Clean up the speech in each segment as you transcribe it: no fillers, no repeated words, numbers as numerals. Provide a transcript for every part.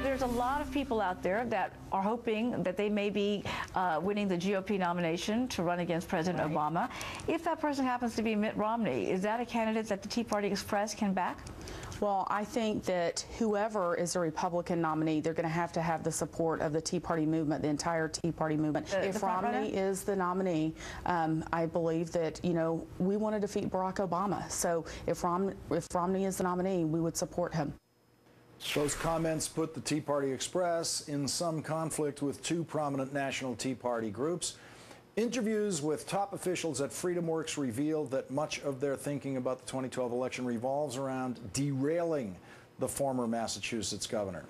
there's a lot of people out there that are hoping that they may be winning the GOP nomination to run against President Obama. If that person happens to be Mitt Romney, is that a candidate that the Tea Party Express can back? Well, I think that whoever is a Republican nominee, they're going to have the support of the Tea Party movement, the entire Tea Party movement. If Romney is the nominee, I believe that, you know, we want to defeat Barack Obama. So if Romney is the nominee, we would support him. Those comments put the Tea Party Express in some conflict with two prominent national Tea Party groups. Interviews with top officials at FreedomWorks revealed that much of their thinking about the 2012 election revolves around derailing the former Massachusetts governor.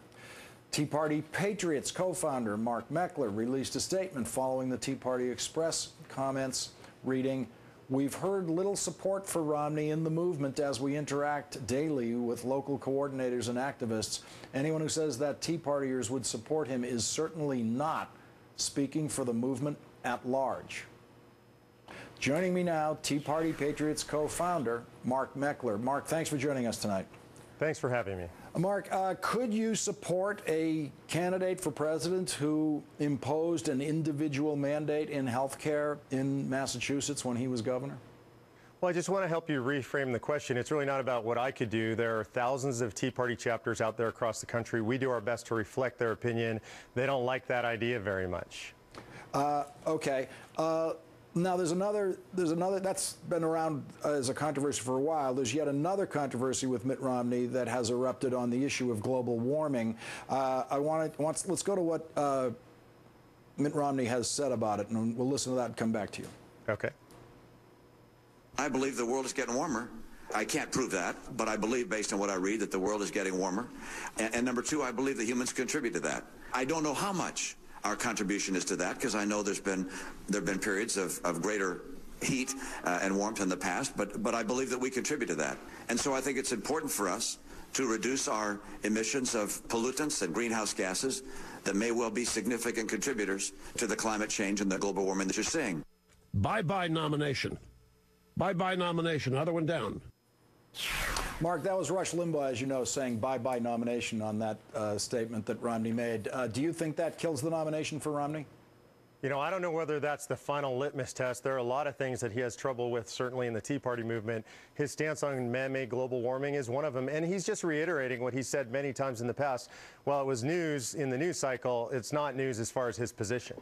Tea Party Patriots co-founder Mark Meckler released a statement following the Tea Party Express comments, reading, "We've heard little support for Romney in the movement as we interact daily with local coordinators and activists. Anyone who says that Tea Partiers would support him is certainly not speaking for the movement at large." Joining me now, Tea Party Patriots co-founder Mark Meckler. Mark, thanks for joining us tonight. Thanks for having me. Mark, could you support a candidate for president who imposed an individual mandate in health care in Massachusetts when he was governor? Well, I just want to help you reframe the question. It's really not about what I could do. There are thousands of Tea Party chapters out there across the country. We do our best to reflect their opinion. They don't like that idea very much. Okay. Now, there's another that's been around as a controversy for a while. There's yet another controversy with Mitt Romney that has erupted on the issue of global warming. Let's go to what Mitt Romney has said about it, and we'll listen to that and come back to you. Okay. I believe the world is getting warmer. I can't prove that, but I believe, based on what I read, that the world is getting warmer. And number two, I believe that humans contribute to that. I don't know how much our contribution is to that, because I know there have been periods of greater heat and warmth in the past, but I believe that we contribute to that. And so I think it's important for us to reduce our emissions of pollutants and greenhouse gases that may well be significant contributors to the climate change and the global warming that you're seeing. Bye-bye nomination. Bye-bye nomination. Another one down. Mark, that was Rush Limbaugh, as you know, saying bye-bye nomination on that statement that Romney made. Do you think that kills the nomination for Romney? You know, I don't know whether that's the final litmus test. There are a lot of things that he has trouble with, certainly in the Tea Party movement. His stance on man-made global warming is one of them, and he's just reiterating what he said many times in the past. While it was news in the news cycle, it's not news as far as his position.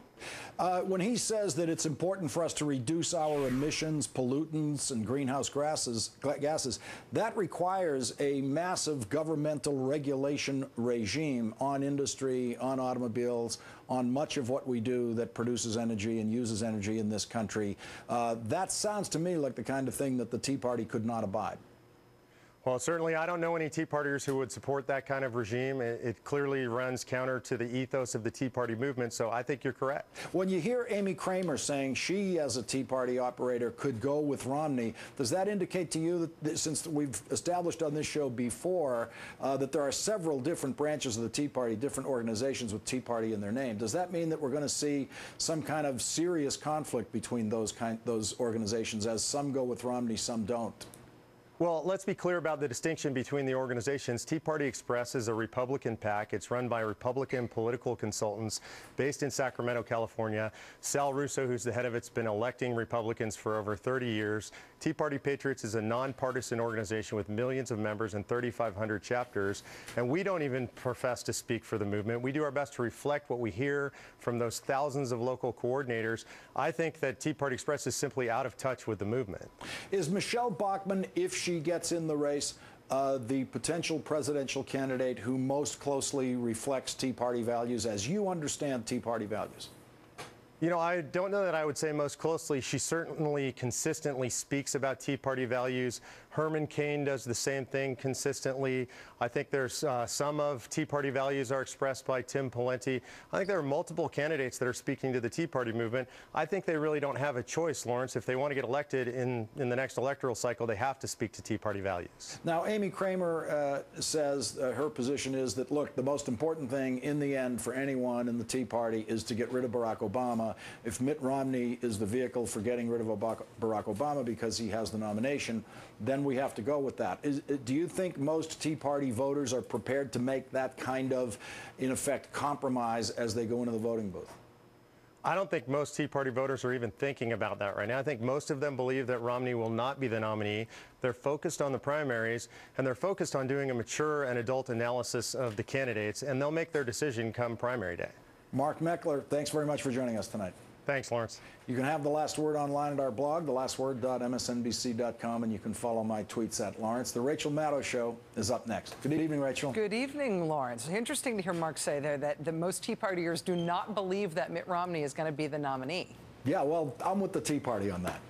When he says that it's important for us to reduce our emissions, pollutants, and greenhouse gases, that requires a massive governmental regulation regime on industry, on automobiles, on much of what we do that produces energy and uses energy in this country. That sounds to me like the kind of thing that the Tea Party could not abide. Well, certainly I don't know any Tea Partiers who would support that kind of regime. It clearly runs counter to the ethos of the Tea Party movement, so I think you're correct. When you hear Amy Kramer saying she, as a Tea Party operator, could go with Romney, does that indicate to you that, since we've established on this show before that there are several different branches of the Tea Party, different organizations with Tea Party in their name, does that mean that we're going to see some kind of serious conflict between those organizations, as some go with Romney, some don't? Well, let's be clear about the distinction between the organizations. Tea Party Express is a Republican PAC. It's run by Republican political consultants based in Sacramento, California. Sal Russo, who's the head of it, has been electing Republicans for over 30 years. Tea Party Patriots is a nonpartisan organization with millions of members and 3,500 chapters. And we don't even profess to speak for the movement. We do our best to reflect what we hear from those thousands of local coordinators. I think that Tea Party Express is simply out of touch with the movement. Is Michelle Bachmann, if she gets in the race, the potential presidential candidate who most closely reflects Tea Party values, as you understand Tea Party values? You know, I don't know that I would say most closely. She certainly consistently speaks about Tea Party values. Herman Cain does the same thing consistently. I think there's some of Tea Party values are expressed by Tim Pawlenty. I think there are multiple candidates that are speaking to the Tea Party movement. I think they really don't have a choice, Lawrence. If they want to get elected in the next electoral cycle, they have to speak to Tea Party values. Now, Amy Kramer says her position is that, look, the most important thing in the end for anyone in the Tea Party is to get rid of Barack Obama. Obama. If Mitt Romney is the vehicle for getting rid of Barack Obama because he has the nomination, then we have to go with that. Do you think most Tea Party voters are prepared to make that kind of, in effect, compromise as they go into the voting booth? I don't think most Tea Party voters are even thinking about that right now. I think most of them believe that Romney will not be the nominee. They're focused on the primaries, and they're focused on doing a mature and adult analysis of the candidates, and they'll make their decision come primary day. Mark Meckler, thanks very much for joining us tonight. Thanks, Lawrence. You can have The Last Word online at our blog, thelastword.msnbc.com, and you can follow my tweets at Lawrence. The Rachel Maddow Show is up next. Good evening, Rachel. Good evening, Lawrence. Interesting to hear Mark say there that the most Tea Partiers do not believe that Mitt Romney is going to be the nominee. Yeah, well, I'm with the Tea Party on that.